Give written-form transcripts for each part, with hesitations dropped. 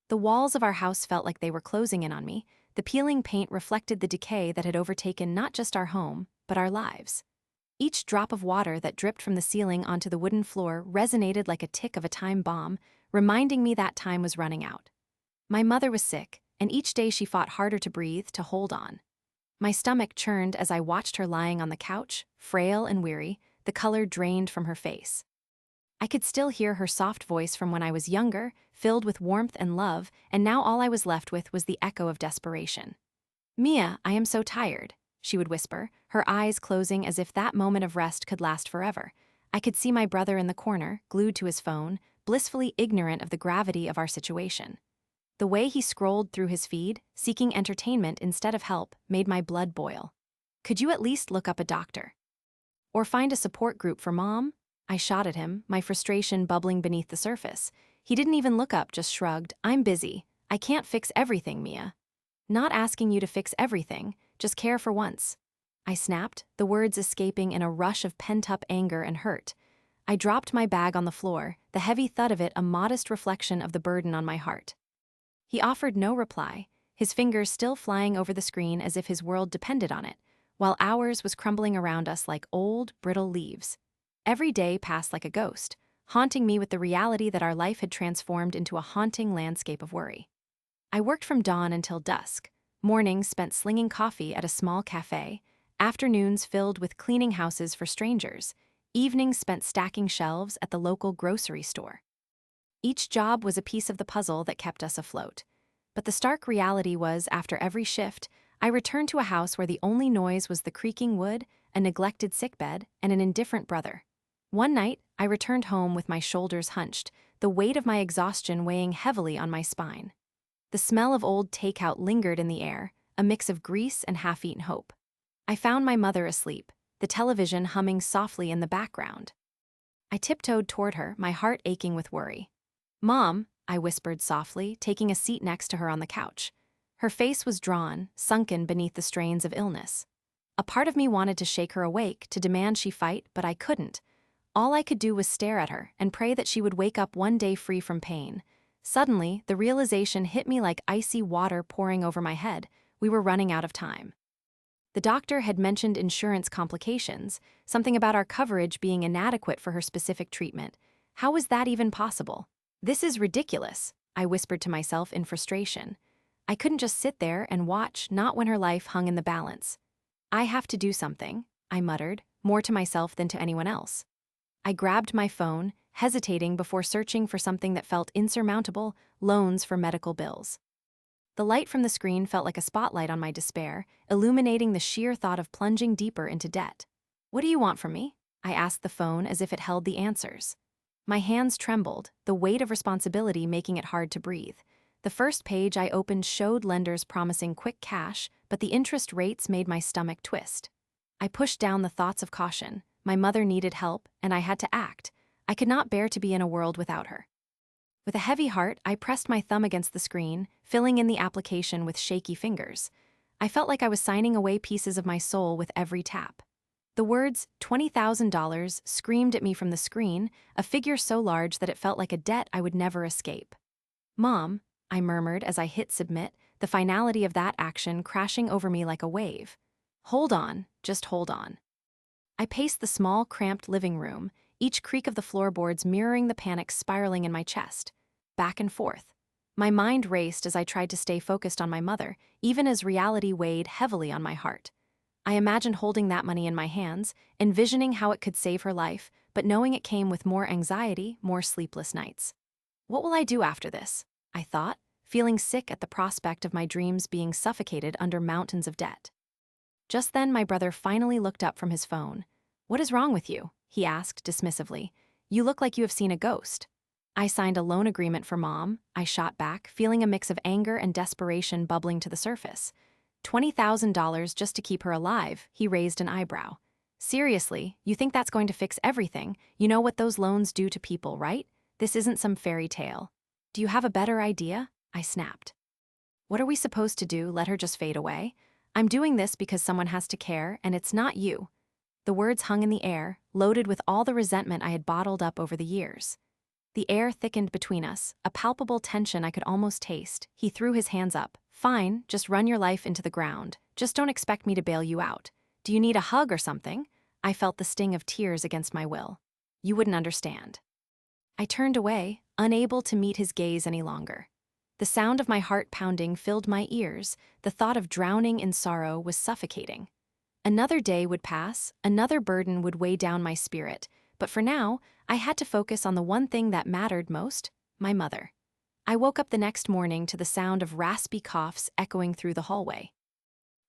The walls of our house felt like they were closing in on me. The peeling paint reflected the decay that had overtaken not just our home, but our lives. Each drop of water that dripped from the ceiling onto the wooden floor resonated like a tick of a time bomb, reminding me that time was running out. My mother was sick, and each day she fought harder to breathe, to hold on. My stomach churned as I watched her lying on the couch, frail and weary, the color drained from her face. I could still hear her soft voice from when I was younger, filled with warmth and love, and now all I was left with was the echo of desperation. "Mia, I am so tired," she would whisper, her eyes closing as if that moment of rest could last forever. I could see my brother in the corner, glued to his phone, blissfully ignorant of the gravity of our situation. The way he scrolled through his feed, seeking entertainment instead of help, made my blood boil. "Could you at least look up a doctor? Or find a support group for Mom?" I shot at him, my frustration bubbling beneath the surface. He didn't even look up, just shrugged. "I'm busy. I can't fix everything, Mia." "Not asking you to fix everything, just care for once." I snapped, the words escaping in a rush of pent-up anger and hurt. I dropped my bag on the floor, the heavy thud of it a modest reflection of the burden on my heart. He offered no reply, his fingers still flying over the screen as if his world depended on it, while ours was crumbling around us like old, brittle leaves. Every day passed like a ghost, haunting me with the reality that our life had transformed into a haunting landscape of worry. I worked from dawn until dusk, mornings spent slinging coffee at a small cafe, afternoons filled with cleaning houses for strangers, evenings spent stacking shelves at the local grocery store. Each job was a piece of the puzzle that kept us afloat. But the stark reality was, after every shift, I returned to a house where the only noise was the creaking wood, a neglected sickbed, and an indifferent brother. One night, I returned home with my shoulders hunched, the weight of my exhaustion weighing heavily on my spine. The smell of old takeout lingered in the air, a mix of grease and half-eaten hope. I found my mother asleep, the television humming softly in the background. I tiptoed toward her, my heart aching with worry. "Mom," I whispered softly, taking a seat next to her on the couch. Her face was drawn, sunken beneath the strains of illness. A part of me wanted to shake her awake, to demand she fight, but I couldn't. All I could do was stare at her and pray that she would wake up one day free from pain. Suddenly, the realization hit me like icy water pouring over my head. We were running out of time. The doctor had mentioned insurance complications, something about our coverage being inadequate for her specific treatment. How was that even possible? "This is ridiculous," I whispered to myself in frustration. I couldn't just sit there and watch, not when her life hung in the balance. "I have to do something," I muttered, more to myself than to anyone else. I grabbed my phone, hesitating before searching for something that felt insurmountable: loans for medical bills. The light from the screen felt like a spotlight on my despair, illuminating the sheer thought of plunging deeper into debt. "What do you want from me?" I asked the phone as if it held the answers. My hands trembled, the weight of responsibility making it hard to breathe. The first page I opened showed lenders promising quick cash, but the interest rates made my stomach twist. I pushed down the thoughts of caution. My mother needed help, and I had to act. I could not bear to be in a world without her. With a heavy heart, I pressed my thumb against the screen, filling in the application with shaky fingers. I felt like I was signing away pieces of my soul with every tap. The words $20,000 screamed at me from the screen, a figure so large that it felt like a debt I would never escape. "Mom," I murmured as I hit submit, the finality of that action crashing over me like a wave. "Hold on, just hold on." I paced the small, cramped living room, each creak of the floorboards mirroring the panic spiraling in my chest. Back and forth. My mind raced as I tried to stay focused on my mother, even as reality weighed heavily on my heart. I imagined holding that money in my hands, envisioning how it could save her life, but knowing it came with more anxiety, more sleepless nights. "What will I do after this?" I thought, feeling sick at the prospect of my dreams being suffocated under mountains of debt. Just then my brother finally looked up from his phone. "What is wrong with you?" he asked dismissively. "You look like you have seen a ghost." "I signed a loan agreement for Mom," I shot back, feeling a mix of anger and desperation bubbling to the surface. $20,000 just to keep her alive," he raised an eyebrow. "Seriously, you think that's going to fix everything? You know what those loans do to people, right? This isn't some fairy tale." "Do you have a better idea?" I snapped. "What are we supposed to do, let her just fade away? I'm doing this because someone has to care, and it's not you." The words hung in the air, loaded with all the resentment I had bottled up over the years. The air thickened between us, a palpable tension I could almost taste. He threw his hands up. Fine, just run your life into the ground. Just don't expect me to bail you out. Do you need a hug or something? I felt the sting of tears against my will. You wouldn't understand. I turned away, unable to meet his gaze any longer. The sound of my heart pounding filled my ears. The thought of drowning in sorrow was suffocating. Another day would pass, another burden would weigh down my spirit, but for now, I had to focus on the one thing that mattered most, my mother. I woke up the next morning to the sound of raspy coughs echoing through the hallway.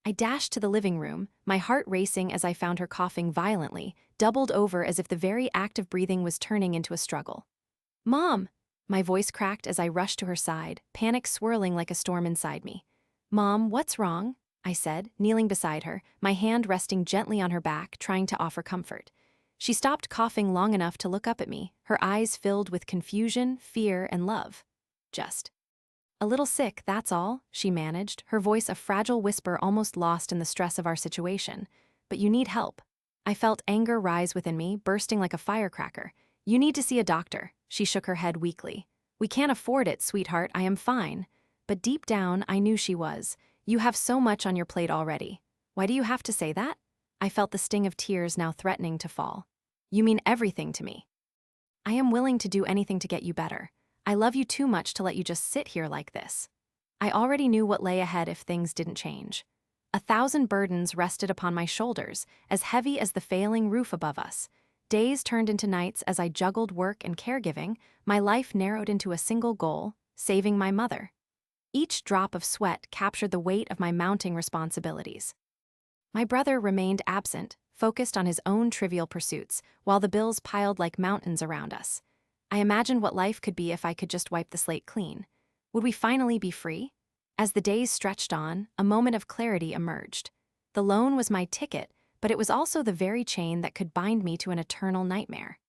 I dashed to the living room, my heart racing as I found her coughing violently, doubled over as if the very act of breathing was turning into a struggle. "Mom!" My voice cracked as I rushed to her side, panic swirling like a storm inside me. "Mom, what's wrong?" I said, kneeling beside her, my hand resting gently on her back, trying to offer comfort. She stopped coughing long enough to look up at me, her eyes filled with confusion, fear, and love. "Just a little sick, that's all," she managed, her voice a fragile whisper almost lost in the stress of our situation. "But you need help." I felt anger rise within me, bursting like a firecracker. "You need to see a doctor." She shook her head weakly. "We can't afford it, sweetheart, I am fine." But deep down, I knew she was. "You have so much on your plate already." "Why do you have to say that?" I felt the sting of tears now threatening to fall. "You mean everything to me." "I am willing to do anything to get you better. I love you too much to let you just sit here like this." I already knew what lay ahead if things didn't change. 1,000 burdens rested upon my shoulders, as heavy as the failing roof above us. Days turned into nights as I juggled work and caregiving, my life narrowed into a single goal, saving my mother. Each drop of sweat captured the weight of my mounting responsibilities. My brother remained absent, focused on his own trivial pursuits, while the bills piled like mountains around us. I imagined what life could be if I could just wipe the slate clean. Would we finally be free? As the days stretched on, a moment of clarity emerged. The loan was my ticket, but it was also the very chain that could bind me to an eternal nightmare.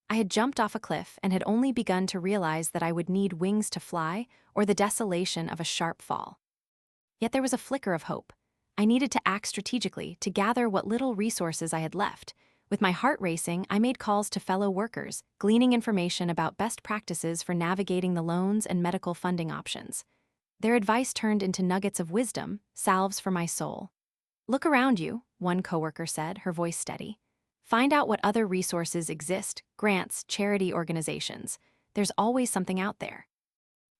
I had jumped off a cliff and had only begun to realize that I would need wings to fly or the desolation of a sharp fall. Yet there was a flicker of hope. I needed to act strategically to gather what little resources I had left. With my heart racing, I made calls to fellow workers, gleaning information about best practices for navigating the loans and medical funding options. Their advice turned into nuggets of wisdom, salves for my soul. "Look around you," one coworker said, her voice steady. "Find out what other resources exist, grants, charity organizations. There's always something out there."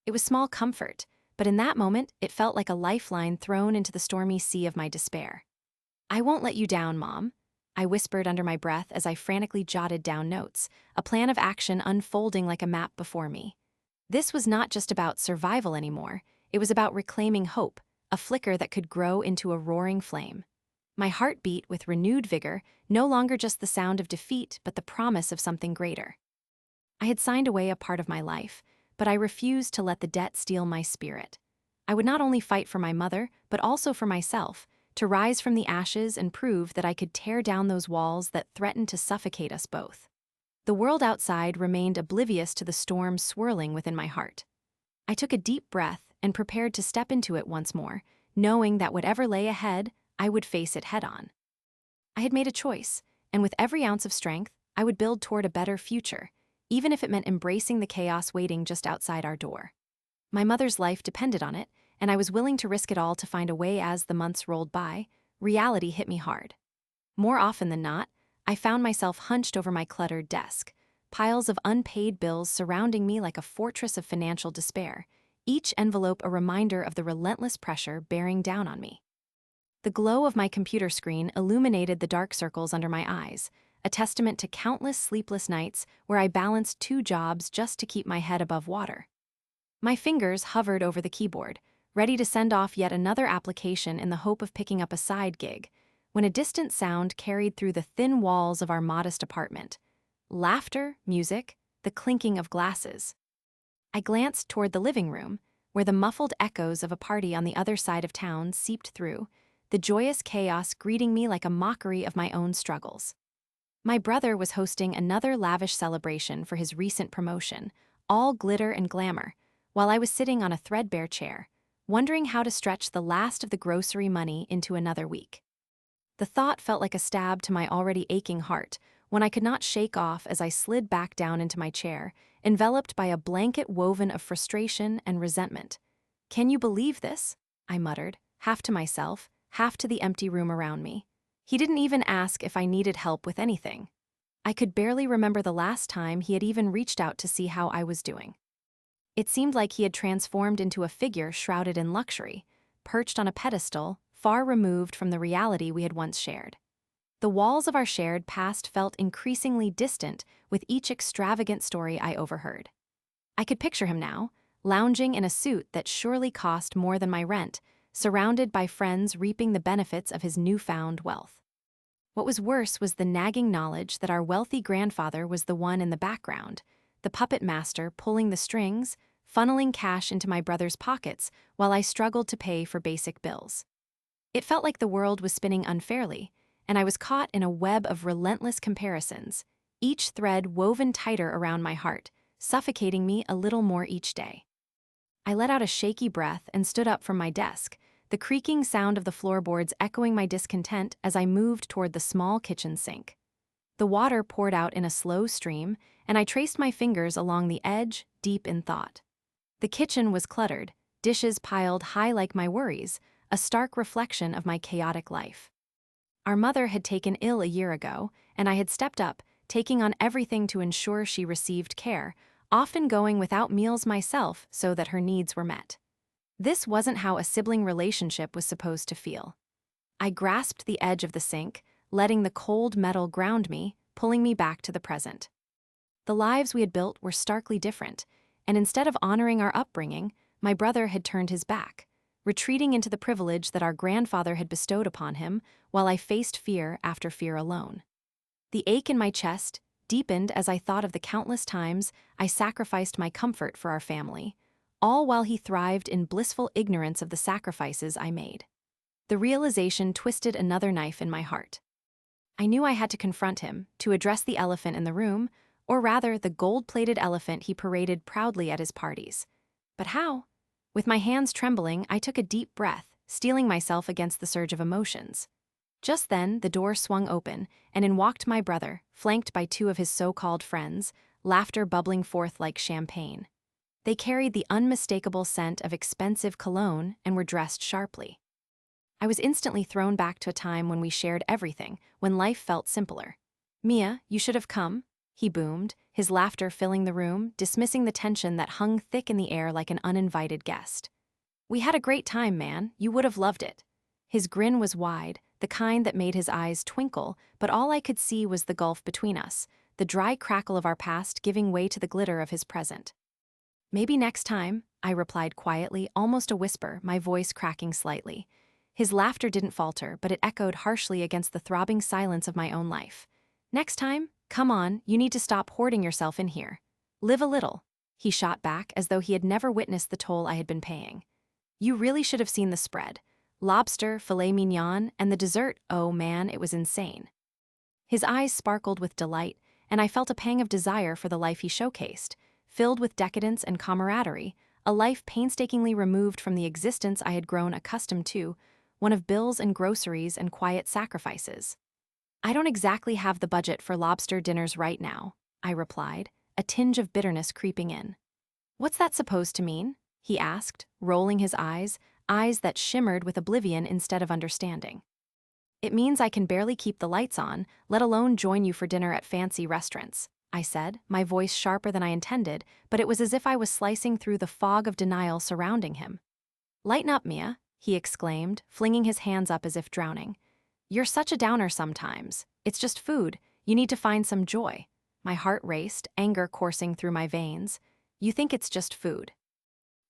It was small comfort, but in that moment, it felt like a lifeline thrown into the stormy sea of my despair. "I won't let you down, Mom," I whispered under my breath as I frantically jotted down notes, a plan of action unfolding like a map before me. This was not just about survival anymore, it was about reclaiming hope, a flicker that could grow into a roaring flame. My heart beat with renewed vigor, no longer just the sound of defeat, but the promise of something greater. I had signed away a part of my life, but I refused to let the debt steal my spirit. I would not only fight for my mother, but also for myself, to rise from the ashes and prove that I could tear down those walls that threatened to suffocate us both. The world outside remained oblivious to the storm swirling within my heart. I took a deep breath and prepared to step into it once more, knowing that whatever lay ahead, I would face it head-on. I had made a choice, and with every ounce of strength, I would build toward a better future, even if it meant embracing the chaos waiting just outside our door. My mother's life depended on it, and I was willing to risk it all to find a way. As the months rolled by, reality hit me hard. More often than not, I found myself hunched over my cluttered desk, piles of unpaid bills surrounding me like a fortress of financial despair, each envelope a reminder of the relentless pressure bearing down on me. The glow of my computer screen illuminated the dark circles under my eyes, a testament to countless sleepless nights where I balanced 2 jobs just to keep my head above water. My fingers hovered over the keyboard, ready to send off yet another application in the hope of picking up a side gig, when a distant sound carried through the thin walls of our modest apartment. Laughter, music, the clinking of glasses. I glanced toward the living room, where the muffled echoes of a party on the other side of town seeped through, the joyous chaos greeting me like a mockery of my own struggles. My brother was hosting another lavish celebration for his recent promotion, all glitter and glamour, while I was sitting on a threadbare chair, wondering how to stretch the last of the grocery money into another week. The thought felt like a stab to my already aching heart, one I could not shake off as I slid back down into my chair, enveloped by a blanket woven of frustration and resentment. "Can you believe this?" I muttered, half to myself, half to the empty room around me. He didn't even ask if I needed help with anything. I could barely remember the last time he had even reached out to see how I was doing. It seemed like he had transformed into a figure shrouded in luxury, perched on a pedestal, far removed from the reality we had once shared. The walls of our shared past felt increasingly distant with each extravagant story I overheard. I could picture him now, lounging in a suit that surely cost more than my rent, surrounded by friends reaping the benefits of his newfound wealth. What was worse was the nagging knowledge that our wealthy grandfather was the one in the background, the puppet master pulling the strings, funneling cash into my brother's pockets while I struggled to pay for basic bills. It felt like the world was spinning unfairly, and I was caught in a web of relentless comparisons, each thread woven tighter around my heart, suffocating me a little more each day. I let out a shaky breath and stood up from my desk, the creaking sound of the floorboards echoing my discontent as I moved toward the small kitchen sink. The water poured out in a slow stream, and I traced my fingers along the edge, deep in thought. The kitchen was cluttered, dishes piled high like my worries, a stark reflection of my chaotic life. Our mother had taken ill a year ago, and I had stepped up, taking on everything to ensure she received care, often going without meals myself so that her needs were met. This wasn't how a sibling relationship was supposed to feel. I grasped the edge of the sink, letting the cold metal ground me, pulling me back to the present. The lives we had built were starkly different, and instead of honoring our upbringing, my brother had turned his back, retreating into the privilege that our grandfather had bestowed upon him, while I faced fear after fear alone. The ache in my chest deepened as I thought of the countless times I sacrificed my comfort for our family, all while he thrived in blissful ignorance of the sacrifices I made. The realization twisted another knife in my heart. I knew I had to confront him, to address the elephant in the room, or rather the gold-plated elephant he paraded proudly at his parties. But how? With my hands trembling, I took a deep breath, steeling myself against the surge of emotions. Just then, the door swung open, and in walked my brother, flanked by two of his so-called friends, laughter bubbling forth like champagne. They carried the unmistakable scent of expensive cologne and were dressed sharply. I was instantly thrown back to a time when we shared everything, when life felt simpler. "Mia, you should have come," he boomed, his laughter filling the room, dismissing the tension that hung thick in the air like an uninvited guest. "We had a great time, man. You would have loved it." His grin was wide, the kind that made his eyes twinkle, but all I could see was the gulf between us, the dry crackle of our past giving way to the glitter of his present. "Maybe next time," I replied quietly, almost a whisper, my voice cracking slightly. His laughter didn't falter, but it echoed harshly against the throbbing silence of my own life. "Next time? Come on, you need to stop hoarding yourself in here. Live a little," he shot back as though he had never witnessed the toll I had been paying. "You really should have seen the spread. Lobster, filet mignon, and the dessert, oh man, it was insane." His eyes sparkled with delight, and I felt a pang of desire for the life he showcased, filled with decadence and camaraderie, a life painstakingly removed from the existence I had grown accustomed to, one of bills and groceries and quiet sacrifices. "I don't exactly have the budget for lobster dinners right now," I replied, a tinge of bitterness creeping in. "What's that supposed to mean?" he asked, rolling his eyes that shimmered with oblivion instead of understanding. "It means I can barely keep the lights on, let alone join you for dinner at fancy restaurants," I said, my voice sharper than I intended, but it was as if I was slicing through the fog of denial surrounding him. "Lighten up, Mia," he exclaimed, flinging his hands up as if drowning. "You're such a downer sometimes. It's just food. You need to find some joy." My heart raced, anger coursing through my veins. "You think it's just food?"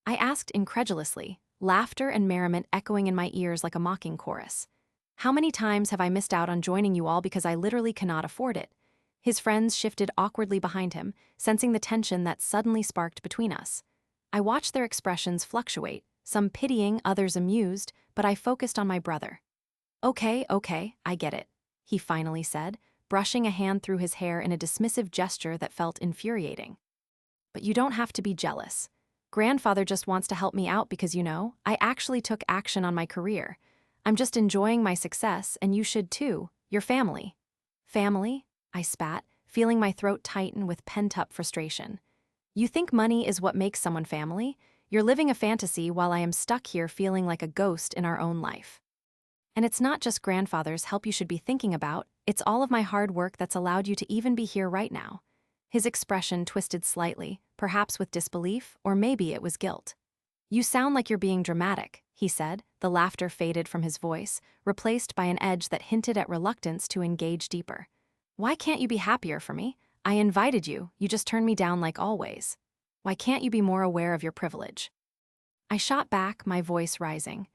I asked incredulously, laughter and merriment echoing in my ears like a mocking chorus. "How many times have I missed out on joining you all because I literally cannot afford it?" His friends shifted awkwardly behind him, sensing the tension that suddenly sparked between us. I watched their expressions fluctuate, some pitying, others amused, but I focused on my brother. Okay, I get it," he finally said, brushing a hand through his hair in a dismissive gesture that felt infuriating. "But you don't have to be jealous. Grandfather just wants to help me out because, I actually took action on my career. I'm just enjoying my success, and you should too, your family." "Family?" I spat, feeling my throat tighten with pent-up frustration. You think money is what makes someone family? You're living a fantasy while I am stuck here feeling like a ghost in our own life. And it's not just grandfather's help you should be thinking about, it's all of my hard work that's allowed you to even be here right now. His expression twisted slightly, perhaps with disbelief, or maybe it was guilt. You sound like you're being dramatic, he said. The laughter faded from his voice, replaced by an edge that hinted at reluctance to engage deeper. Why can't you be happier for me? I invited you, you just turned me down like always. Why can't you be more aware of your privilege? I shot back, my voice rising.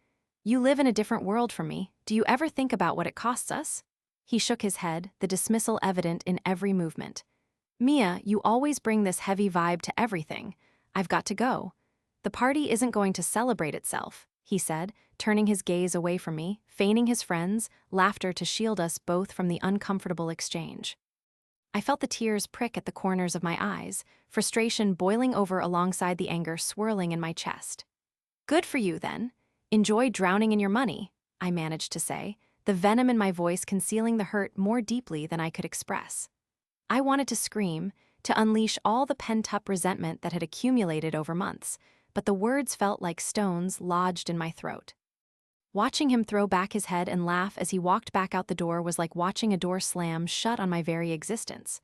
You live in a different world from me. Do you ever think about what it costs us? He shook his head, the dismissal evident in every movement. Mia, you always bring this heavy vibe to everything. I've got to go. The party isn't going to celebrate itself, he said, turning his gaze away from me, feigning his friends, laughter to shield us both from the uncomfortable exchange. I felt the tears prick at the corners of my eyes, frustration boiling over alongside the anger swirling in my chest. Good for you, then. Enjoy drowning in your money, I managed to say, the venom in my voice concealing the hurt more deeply than I could express. I wanted to scream, to unleash all the pent-up resentment that had accumulated over months, but the words felt like stones lodged in my throat. Watching him throw back his head and laugh as he walked back out the door was like watching a door slam shut on my very existence.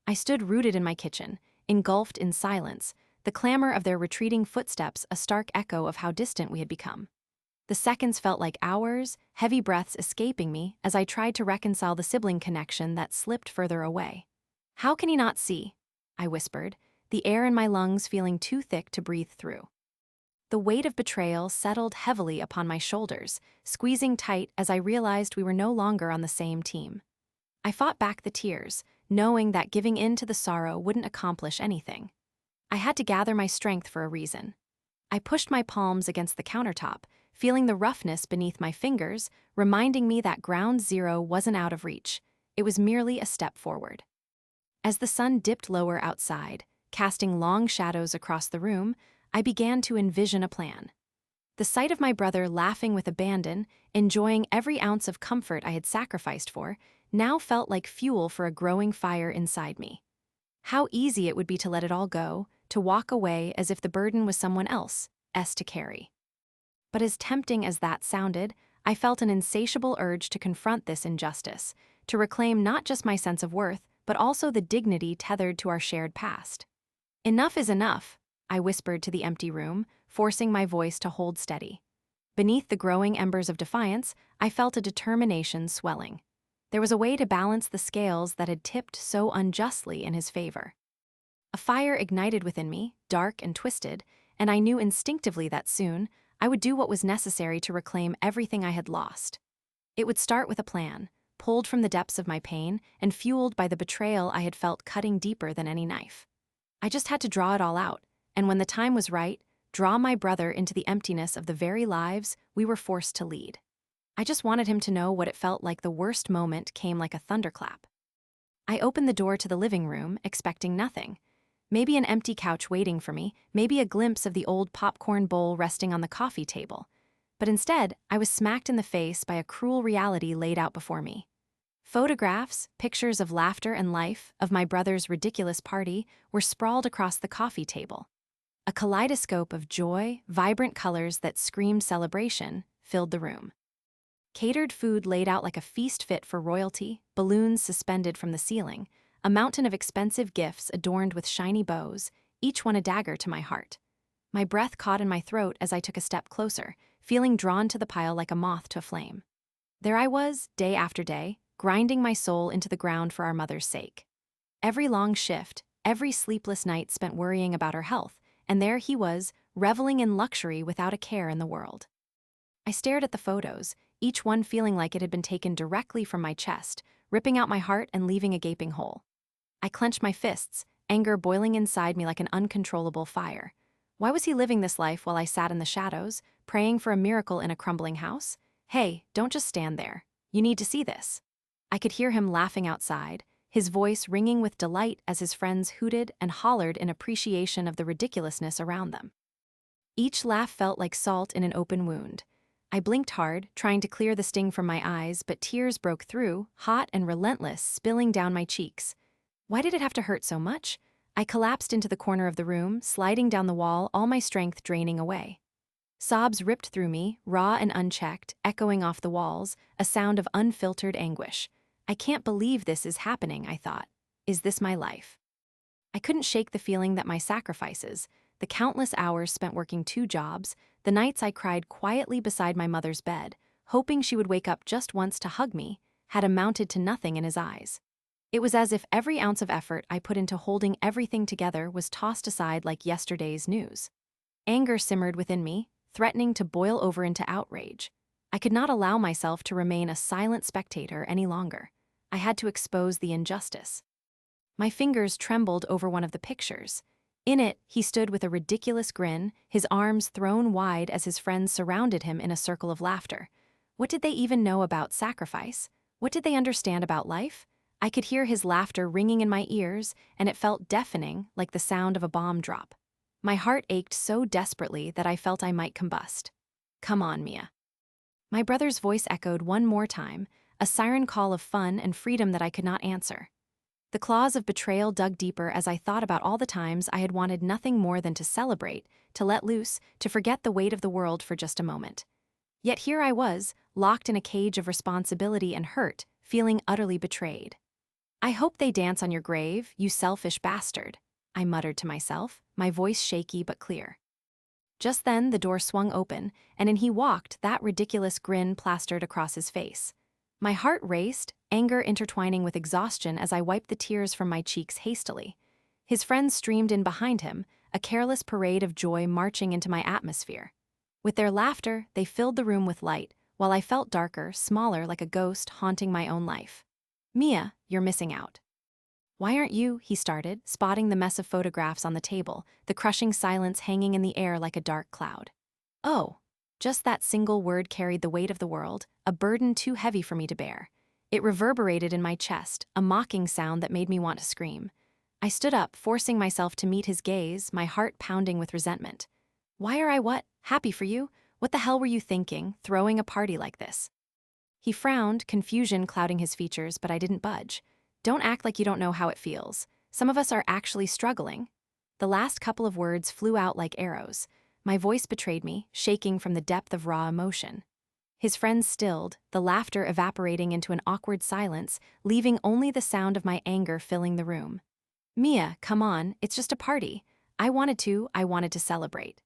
I stood rooted in my kitchen, engulfed in silence, the clamor of their retreating footsteps a stark echo of how distant we had become. The seconds felt like hours, heavy breaths escaping me as I tried to reconcile the sibling connection that slipped further away. How can he not see? I whispered, the air in my lungs feeling too thick to breathe through. The weight of betrayal settled heavily upon my shoulders, squeezing tight as I realized we were no longer on the same team. I fought back the tears, knowing that giving in to the sorrow wouldn't accomplish anything. I had to gather my strength for a reason. I pushed my palms against the countertop, feeling the roughness beneath my fingers, reminding me that ground zero wasn't out of reach. It was merely a step forward. As the sun dipped lower outside, casting long shadows across the room, I began to envision a plan. The sight of my brother laughing with abandon, enjoying every ounce of comfort I had sacrificed for, now felt like fuel for a growing fire inside me. How easy it would be to let it all go, to walk away as if the burden was someone else's to carry. But as tempting as that sounded, I felt an insatiable urge to confront this injustice, to reclaim not just my sense of worth, but also the dignity tethered to our shared past. Enough is enough, I whispered to the empty room, forcing my voice to hold steady. Beneath the growing embers of defiance, I felt a determination swelling. There was a way to balance the scales that had tipped so unjustly in his favor. A fire ignited within me, dark and twisted, and I knew instinctively that soon, I would do what was necessary to reclaim everything I had lost. It would start with a plan, pulled from the depths of my pain and fueled by the betrayal I had felt cutting deeper than any knife. I just had to draw it all out, and when the time was right, draw my brother into the emptiness of the very lives we were forced to lead. I just wanted him to know what it felt like the worst moment came like a thunderclap. I opened the door to the living room, expecting nothing. Maybe an empty couch waiting for me, maybe a glimpse of the old popcorn bowl resting on the coffee table. But instead, I was smacked in the face by a cruel reality laid out before me. Photographs, pictures of laughter and life, of my brother's ridiculous party, were sprawled across the coffee table. A kaleidoscope of joy, vibrant colors that screamed celebration, filled the room. Catered food laid out like a feast fit for royalty, balloons suspended from the ceiling, a mountain of expensive gifts adorned with shiny bows, each one a dagger to my heart. My breath caught in my throat as I took a step closer, feeling drawn to the pile like a moth to a flame. There I was, day after day, grinding my soul into the ground for our mother's sake. Every long shift, every sleepless night spent worrying about her health, and there he was, reveling in luxury without a care in the world. I stared at the photos, each one feeling like it had been taken directly from my chest, ripping out my heart and leaving a gaping hole. I clenched my fists, anger boiling inside me like an uncontrollable fire. Why was he living this life while I sat in the shadows, praying for a miracle in a crumbling house? Hey, don't just stand there. You need to see this. I could hear him laughing outside, his voice ringing with delight as his friends hooted and hollered in appreciation of the ridiculousness around them. Each laugh felt like salt in an open wound. I blinked hard, trying to clear the sting from my eyes, but tears broke through, hot and relentless, spilling down my cheeks. Why did it have to hurt so much? I collapsed into the corner of the room, sliding down the wall, all my strength draining away. Sobs ripped through me, raw and unchecked, echoing off the walls, a sound of unfiltered anguish. I can't believe this is happening, I thought. Is this my life? I couldn't shake the feeling that my sacrifices, the countless hours spent working 2 jobs, the nights I cried quietly beside my mother's bed, hoping she would wake up just once to hug me, had amounted to nothing in his eyes. It was as if every ounce of effort I put into holding everything together was tossed aside like yesterday's news. Anger simmered within me, threatening to boil over into outrage. I could not allow myself to remain a silent spectator any longer. I had to expose the injustice. My fingers trembled over one of the pictures. In it, he stood with a ridiculous grin, his arms thrown wide as his friends surrounded him in a circle of laughter. What did they even know about sacrifice? What did they understand about life? I could hear his laughter ringing in my ears, and it felt deafening, like the sound of a bomb drop. My heart ached so desperately that I felt I might combust. Come on, Mia. My brother's voice echoed one more time, a siren call of fun and freedom that I could not answer. The claws of betrayal dug deeper as I thought about all the times I had wanted nothing more than to celebrate, to let loose, to forget the weight of the world for just a moment. Yet here I was, locked in a cage of responsibility and hurt, feeling utterly betrayed. I hope they dance on your grave, you selfish bastard, I muttered to myself, my voice shaky but clear. Just then the door swung open, and in he walked, that ridiculous grin plastered across his face. My heart raced, anger intertwining with exhaustion as I wiped the tears from my cheeks hastily. His friends streamed in behind him, a careless parade of joy marching into my atmosphere. With their laughter, they filled the room with light, while I felt darker, smaller, like a ghost haunting my own life. Mia, you're missing out. Why aren't you, he started, spotting the mess of photographs on the table, the crushing silence hanging in the air like a dark cloud. Oh. Just that single word carried the weight of the world, a burden too heavy for me to bear. It reverberated in my chest, a mocking sound that made me want to scream. I stood up, forcing myself to meet his gaze, my heart pounding with resentment. Why are I what? Happy for you? What the hell were you thinking, throwing a party like this? He frowned, confusion clouding his features, but I didn't budge. Don't act like you don't know how it feels. Some of us are actually struggling. The last couple of words flew out like arrows. My voice betrayed me, shaking from the depth of raw emotion. His friends stilled, the laughter evaporating into an awkward silence, leaving only the sound of my anger filling the room. Mia, come on, it's just a party. I wanted to celebrate.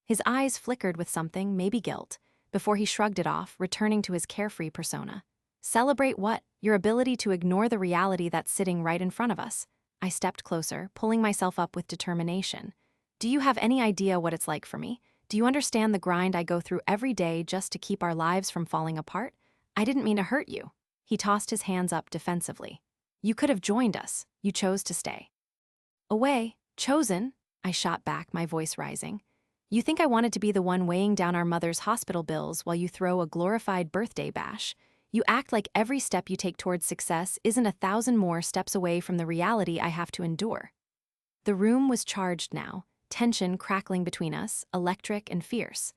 His eyes flickered with something, maybe guilt, before he shrugged it off, returning to his carefree persona. Celebrate what? Your ability to ignore the reality that's sitting right in front of us. I stepped closer, pulling myself up with determination. Do you have any idea what it's like for me? Do you understand the grind I go through every day just to keep our lives from falling apart? I didn't mean to hurt you. He tossed his hands up defensively. You could have joined us. You chose to stay. Away. Chosen? I shot back, my voice rising. You think I wanted to be the one weighing down our mother's hospital bills while you throw a glorified birthday bash? You act like every step you take towards success isn't 1,000 more steps away from the reality I have to endure. The room was charged now, tension crackling between us, electric and fierce.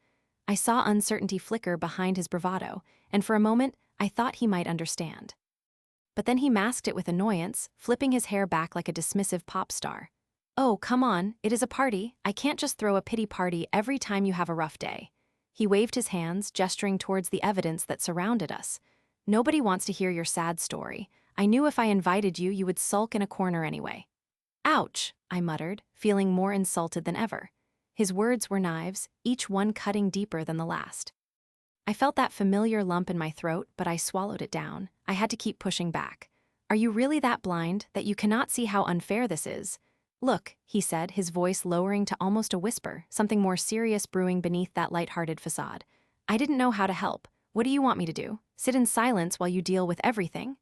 I saw uncertainty flicker behind his bravado, and for a moment, I thought he might understand. But then he masked it with annoyance, flipping his hair back like a dismissive pop star. Oh, come on, it is a party. I can't just throw a pity party every time you have a rough day. He waved his hands, gesturing towards the evidence that surrounded us. Nobody wants to hear your sad story. I knew if I invited you, you would sulk in a corner anyway. Ouch, I muttered, feeling more insulted than ever. His words were knives, each one cutting deeper than the last. I felt that familiar lump in my throat, but I swallowed it down. I had to keep pushing back. Are you really that blind that you cannot see how unfair this is? Look, he said, his voice lowering to almost a whisper, something more serious brewing beneath that light-hearted facade. I didn't know how to help. What do you want me to do? Sit in silence while you deal with everything?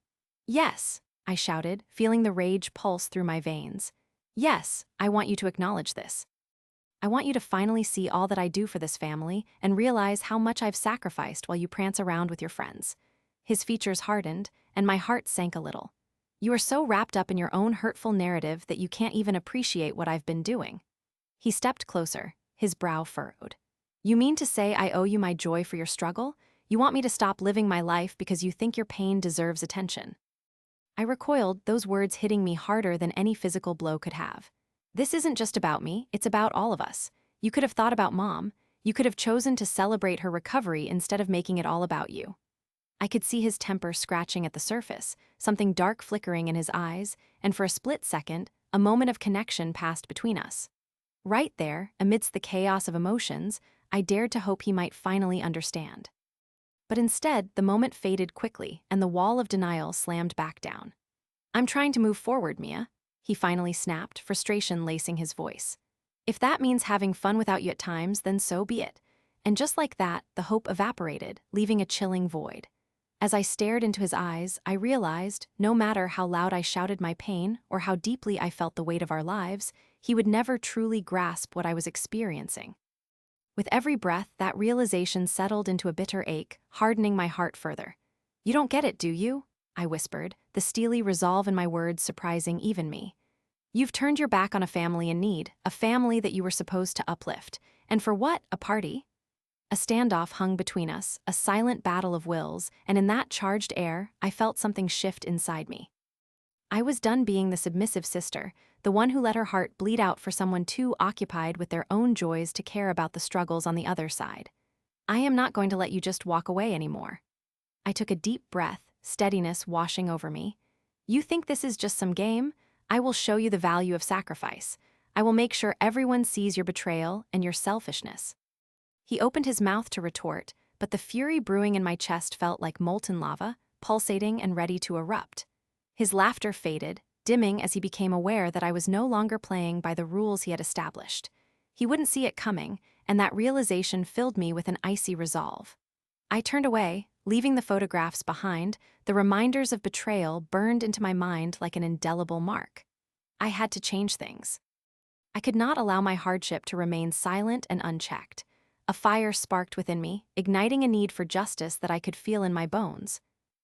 Yes, I shouted, feeling the rage pulse through my veins. Yes, I want you to acknowledge this. I want you to finally see all that I do for this family and realize how much I've sacrificed while you prance around with your friends. His features hardened, and my heart sank a little. You are so wrapped up in your own hurtful narrative that you can't even appreciate what I've been doing. He stepped closer, his brow furrowed. You mean to say I owe you my joy for your struggle? You want me to stop living my life because you think your pain deserves attention? I recoiled, those words hitting me harder than any physical blow could have. This isn't just about me, it's about all of us. You could have thought about Mom. You could have chosen to celebrate her recovery instead of making it all about you. I could see his temper scratching at the surface, something dark flickering in his eyes, and for a split second, a moment of connection passed between us. Right there, amidst the chaos of emotions, I dared to hope he might finally understand. But instead, the moment faded quickly, and the wall of denial slammed back down. "I'm trying to move forward, Mia," he finally snapped, frustration lacing his voice. "If that means having fun without you at times, then so be it." And just like that, the hope evaporated, leaving a chilling void. As I stared into his eyes, I realized, no matter how loud I shouted my pain or how deeply I felt the weight of our lives, he would never truly grasp what I was experiencing. With every breath, that realization settled into a bitter ache, hardening my heart further. "You don't get it, do you?" I whispered, the steely resolve in my words surprising even me. "You've turned your back on a family in need, a family that you were supposed to uplift. And for what? A party?" A standoff hung between us, a silent battle of wills, and in that charged air, I felt something shift inside me. I was done being the submissive sister, the one who let her heart bleed out for someone too occupied with their own joys to care about the struggles on the other side. "I am not going to let you just walk away anymore." I took a deep breath, steadiness washing over me. "You think this is just some game? I will show you the value of sacrifice. I will make sure everyone sees your betrayal and your selfishness." He opened his mouth to retort, but the fury brewing in my chest felt like molten lava, pulsating and ready to erupt. His laughter faded, dimming as he became aware that I was no longer playing by the rules he had established. He wouldn't see it coming, and that realization filled me with an icy resolve. I turned away, leaving the photographs behind. The reminders of betrayal burned into my mind like an indelible mark. I had to change things. I could not allow my hardship to remain silent and unchecked. A fire sparked within me, igniting a need for justice that I could feel in my bones.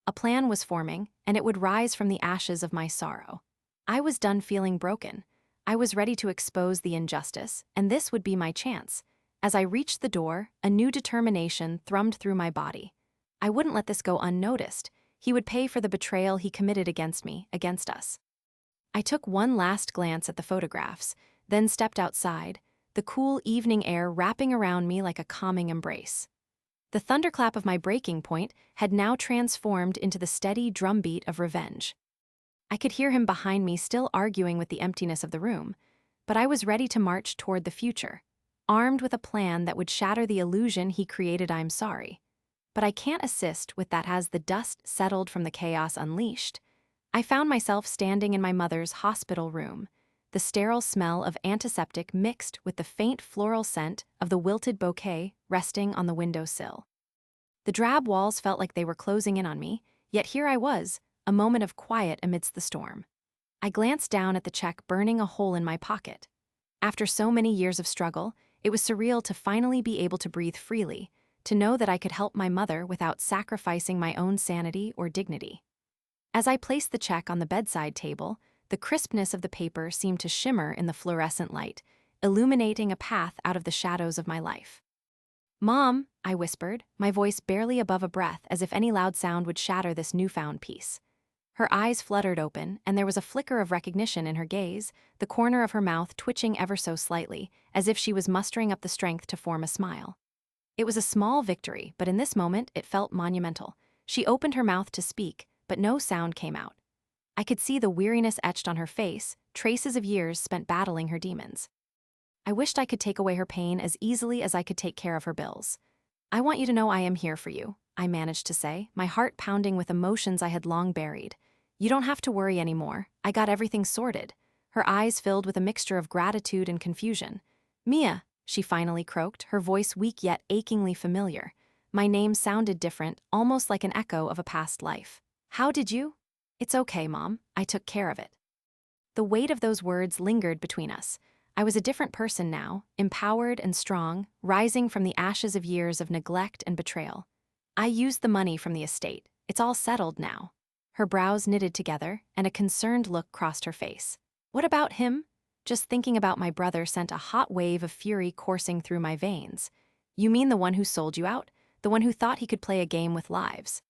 A plan was forming, and it would rise from the ashes of my sorrow. I was done feeling broken. I was ready to expose the injustice, and this would be my chance. As I reached the door, a new determination thrummed through my body. I wouldn't let this go unnoticed. He would pay for the betrayal he committed against me, against us. I took one last glance at the photographs, then stepped outside, the cool evening air wrapping around me like a calming embrace. The thunderclap of my breaking point had now transformed into the steady drumbeat of revenge. I could hear him behind me still arguing with the emptiness of the room, but I was ready to march toward the future, armed with a plan that would shatter the illusion he created. "I'm sorry, but I can't assist with that." As the dust settled from the chaos unleashed, I found myself standing in my mother's hospital room, the sterile smell of antiseptic mixed with the faint floral scent of the wilted bouquet resting on the windowsill. The drab walls felt like they were closing in on me, yet here I was, a moment of quiet amidst the storm. I glanced down at the check burning a hole in my pocket. After so many years of struggle, it was surreal to finally be able to breathe freely, to know that I could help my mother without sacrificing my own sanity or dignity. As I placed the check on the bedside table, the crispness of the paper seemed to shimmer in the fluorescent light, illuminating a path out of the shadows of my life. "Mom," I whispered, my voice barely above a breath as if any loud sound would shatter this newfound peace. Her eyes fluttered open, and there was a flicker of recognition in her gaze, the corner of her mouth twitching ever so slightly, as if she was mustering up the strength to form a smile. It was a small victory, but in this moment it felt monumental. She opened her mouth to speak, but no sound came out. I could see the weariness etched on her face, traces of years spent battling her demons. I wished I could take away her pain as easily as I could take care of her bills. "I want you to know I am here for you," I managed to say, my heart pounding with emotions I had long buried. "You don't have to worry anymore. I got everything sorted." Her eyes filled with a mixture of gratitude and confusion. "Mia," she finally croaked, her voice weak yet achingly familiar. My name sounded different, almost like an echo of a past life. "How did you?" "It's okay, Mom. I took care of it." The weight of those words lingered between us. I was a different person now, empowered and strong, rising from the ashes of years of neglect and betrayal. "I used the money from the estate. It's all settled now." Her brows knitted together, and a concerned look crossed her face. "What about him?" Just thinking about my brother sent a hot wave of fury coursing through my veins. "You mean the one who sold you out? The one who thought he could play a game with lives?"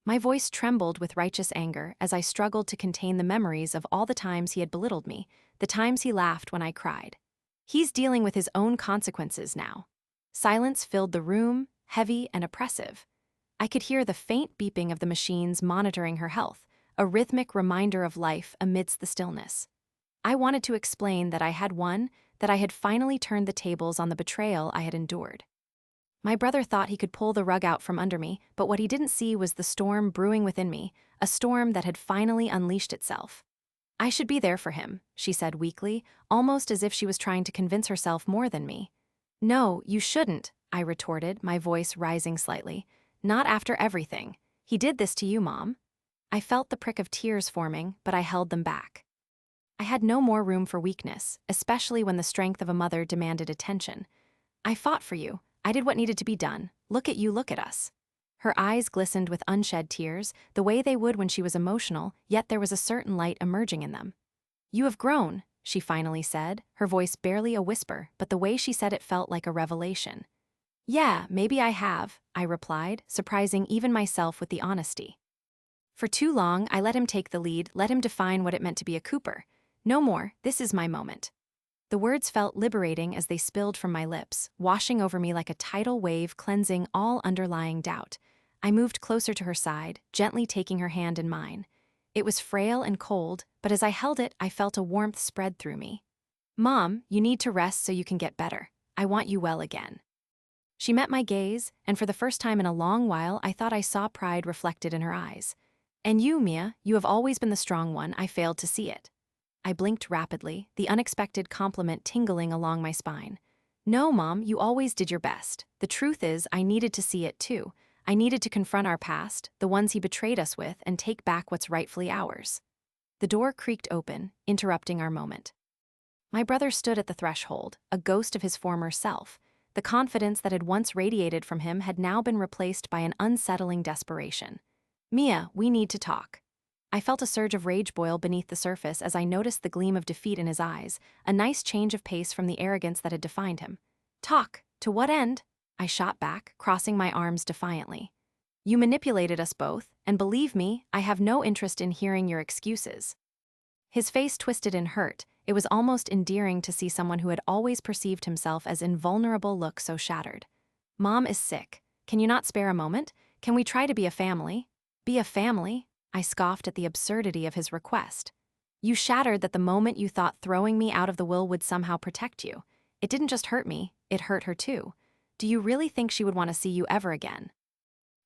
My voice trembled with righteous anger as I struggled to contain the memories of all the times he had belittled me, the times he laughed when I cried. He's dealing with his own consequences now. Silence filled the room, heavy and oppressive. I could hear the faint beeping of the machines monitoring her health, a rhythmic reminder of life amidst the stillness. I wanted to explain that I had won, that I had finally turned the tables on the betrayal I had endured. My brother thought he could pull the rug out from under me, but what he didn't see was the storm brewing within me, a storm that had finally unleashed itself. I should be there for him, she said weakly, almost as if she was trying to convince herself more than me. No, you shouldn't, I retorted, my voice rising slightly. Not after everything. He did this to you, Mom. I felt the prick of tears forming, but I held them back. I had no more room for weakness, especially when the strength of a mother demanded attention. I fought for you. I did what needed to be done. Look at you, look at us. Her eyes glistened with unshed tears, the way they would when she was emotional, yet there was a certain light emerging in them. You have grown, she finally said, her voice barely a whisper, but the way she said it felt like a revelation. Yeah, maybe I have, I replied, surprising even myself with the honesty. For too long, I let him take the lead, let him define what it meant to be a Cooper. No more, this is my moment. The words felt liberating as they spilled from my lips, washing over me like a tidal wave cleansing all underlying doubt. I moved closer to her side, gently taking her hand in mine. It was frail and cold, but as I held it, I felt a warmth spread through me. Mom, you need to rest so you can get better. I want you well again. She met my gaze, and for the first time in a long while, I thought I saw pride reflected in her eyes. And you, Mia, you have always been the strong one, I failed to see it. I blinked rapidly, the unexpected compliment tingling along my spine. No, Mom, you always did your best. The truth is, I needed to see it too. I needed to confront our past, the ones he betrayed us with, and take back what's rightfully ours. The door creaked open, interrupting our moment. My brother stood at the threshold, a ghost of his former self. The confidence that had once radiated from him had now been replaced by an unsettling desperation. Mia, we need to talk. I felt a surge of rage boil beneath the surface as I noticed the gleam of defeat in his eyes, a nice change of pace from the arrogance that had defined him. Talk? To what end? I shot back, crossing my arms defiantly. You manipulated us both, and believe me, I have no interest in hearing your excuses. His face twisted in hurt. It was almost endearing to see someone who had always perceived himself as invulnerable look so shattered. Mom is sick. Can you not spare a moment? Can we try to be a family? Be a family? I scoffed at the absurdity of his request. You shattered that the moment you thought throwing me out of the will would somehow protect you. It didn't just hurt me, it hurt her too. Do you really think she would want to see you ever again?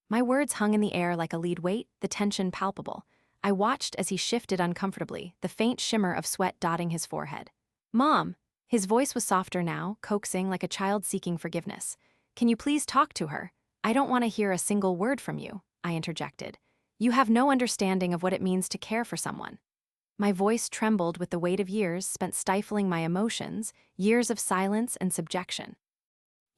My words hung in the air like a lead weight, the tension palpable. I watched as he shifted uncomfortably, the faint shimmer of sweat dotting his forehead. Mom! His voice was softer now, coaxing like a child seeking forgiveness. Can you please talk to her? I don't want to hear a single word from you, I interjected. You have no understanding of what it means to care for someone. My voice trembled with the weight of years spent stifling my emotions, years of silence and subjection.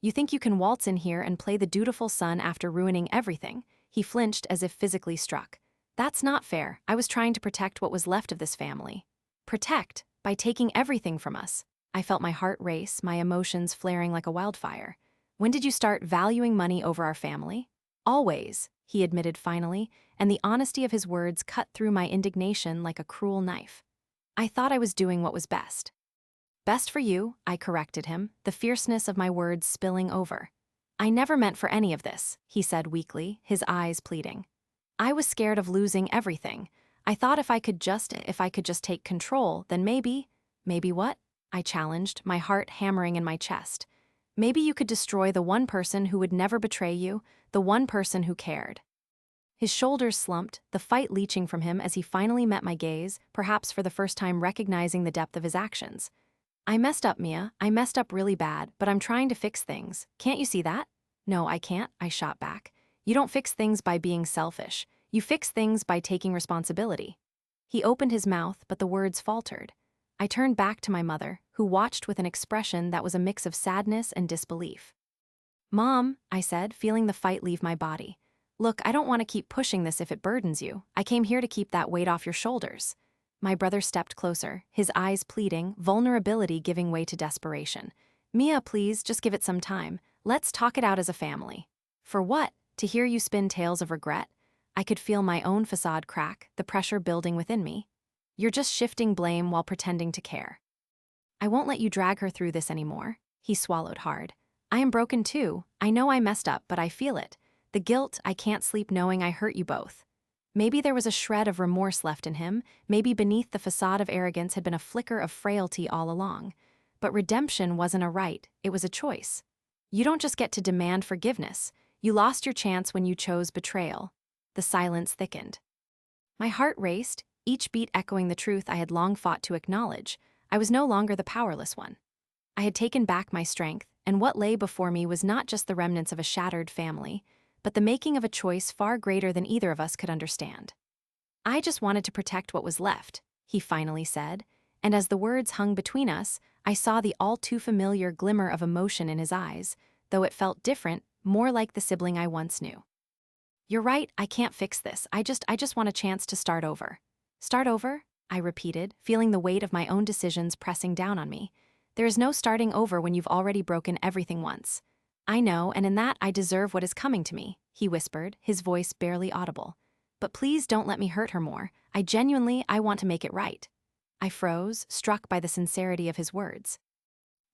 You think you can waltz in here and play the dutiful son after ruining everything? He flinched as if physically struck. That's not fair. I was trying to protect what was left of this family. Protect? By taking everything from us. I felt my heart race, my emotions flaring like a wildfire. When did you start valuing money over our family? Always, he admitted finally, and the honesty of his words cut through my indignation like a cruel knife. I thought I was doing what was best. Best for you, I corrected him, the fierceness of my words spilling over. I never meant for any of this, he said weakly, his eyes pleading. I was scared of losing everything. I thought if I could just take control, then maybe what? I challenged, my heart hammering in my chest. Maybe you could destroy the one person who would never betray you, the one person who cared. His shoulders slumped, the fight leaching from him as he finally met my gaze, perhaps for the first time recognizing the depth of his actions. I messed up, Mia. I messed up really bad, but I'm trying to fix things. Can't you see that? No, I can't, I shot back. You don't fix things by being selfish. You fix things by taking responsibility. He opened his mouth, but the words faltered. I turned back to my mother, who watched with an expression that was a mix of sadness and disbelief. Mom, I said, feeling the fight leave my body. Look, I don't want to keep pushing this if it burdens you. I came here to keep that weight off your shoulders. My brother stepped closer, his eyes pleading, vulnerability giving way to desperation. Mia, please, just give it some time. Let's talk it out as a family. For what? To hear you spin tales of regret? I could feel my own facade crack, the pressure building within me. You're just shifting blame while pretending to care. I won't let you drag her through this anymore. He swallowed hard. I am broken too. I know I messed up, but I feel it. The guilt, I can't sleep knowing I hurt you both. Maybe there was a shred of remorse left in him, maybe beneath the facade of arrogance had been a flicker of frailty all along. But redemption wasn't a right, it was a choice. You don't just get to demand forgiveness. You lost your chance when you chose betrayal. The silence thickened. My heart raced, each beat echoing the truth I had long fought to acknowledge. I was no longer the powerless one. I had taken back my strength, and what lay before me was not just the remnants of a shattered family, but the making of a choice far greater than either of us could understand. I just wanted to protect what was left, he finally said, and as the words hung between us, I saw the all-too-familiar glimmer of emotion in his eyes, though it felt different, more like the sibling I once knew. You're right, I can't fix this. I just want a chance to start over. Start over? I repeated, feeling the weight of my own decisions pressing down on me. There is no starting over when you've already broken everything once. I know, and in that I deserve what is coming to me, he whispered, his voice barely audible. But please don't let me hurt her more. I want to make it right. I froze, struck by the sincerity of his words.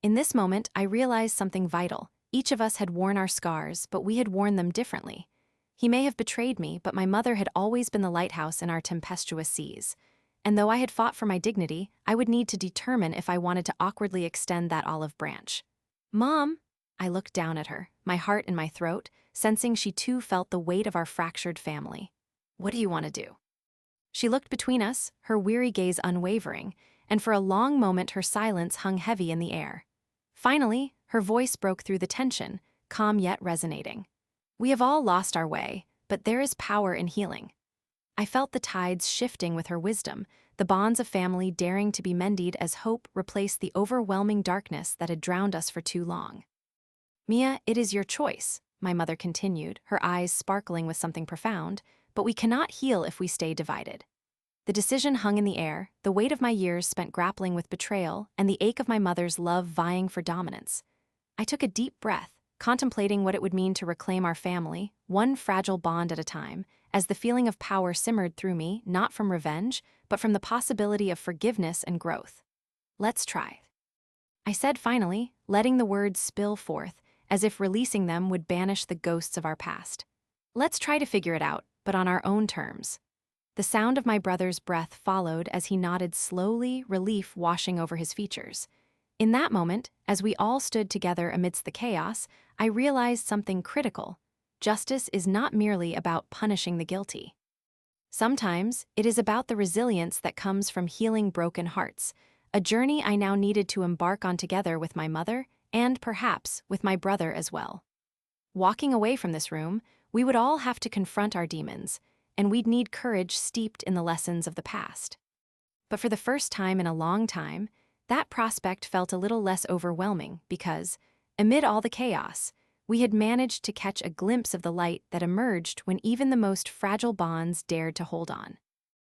In this moment, I realized something vital. Each of us had worn our scars, but we had worn them differently. He may have betrayed me, but my mother had always been the lighthouse in our tempestuous seas. And though I had fought for my dignity, I would need to determine if I wanted to awkwardly extend that olive branch. Mom! I looked down at her, my heart in my throat, sensing she too felt the weight of our fractured family. What do you want to do? She looked between us, her weary gaze unwavering, and for a long moment her silence hung heavy in the air. Finally, her voice broke through the tension, calm yet resonating. We have all lost our way, but there is power in healing. I felt the tides shifting with her wisdom, the bonds of family daring to be mended as hope replaced the overwhelming darkness that had drowned us for too long. Mia, it is your choice, my mother continued, her eyes sparkling with something profound, but we cannot heal if we stay divided. The decision hung in the air, the weight of my years spent grappling with betrayal and the ache of my mother's love vying for dominance. I took a deep breath, contemplating what it would mean to reclaim our family, one fragile bond at a time, as the feeling of power simmered through me, not from revenge, but from the possibility of forgiveness and growth. Let's try. I said finally, letting the words spill forth, as if releasing them would banish the ghosts of our past. Let's try to figure it out, but on our own terms. The sound of my brother's breath followed as he nodded slowly, relief washing over his features. In that moment, as we all stood together amidst the chaos, I realized something critical. Justice is not merely about punishing the guilty. Sometimes, it is about the resilience that comes from healing broken hearts, a journey I now needed to embark on together with my mother, and perhaps with my brother as well. Walking away from this room, we would all have to confront our demons, and we'd need courage steeped in the lessons of the past. But for the first time in a long time, that prospect felt a little less overwhelming because, amid all the chaos, we had managed to catch a glimpse of the light that emerged when even the most fragile bonds dared to hold on.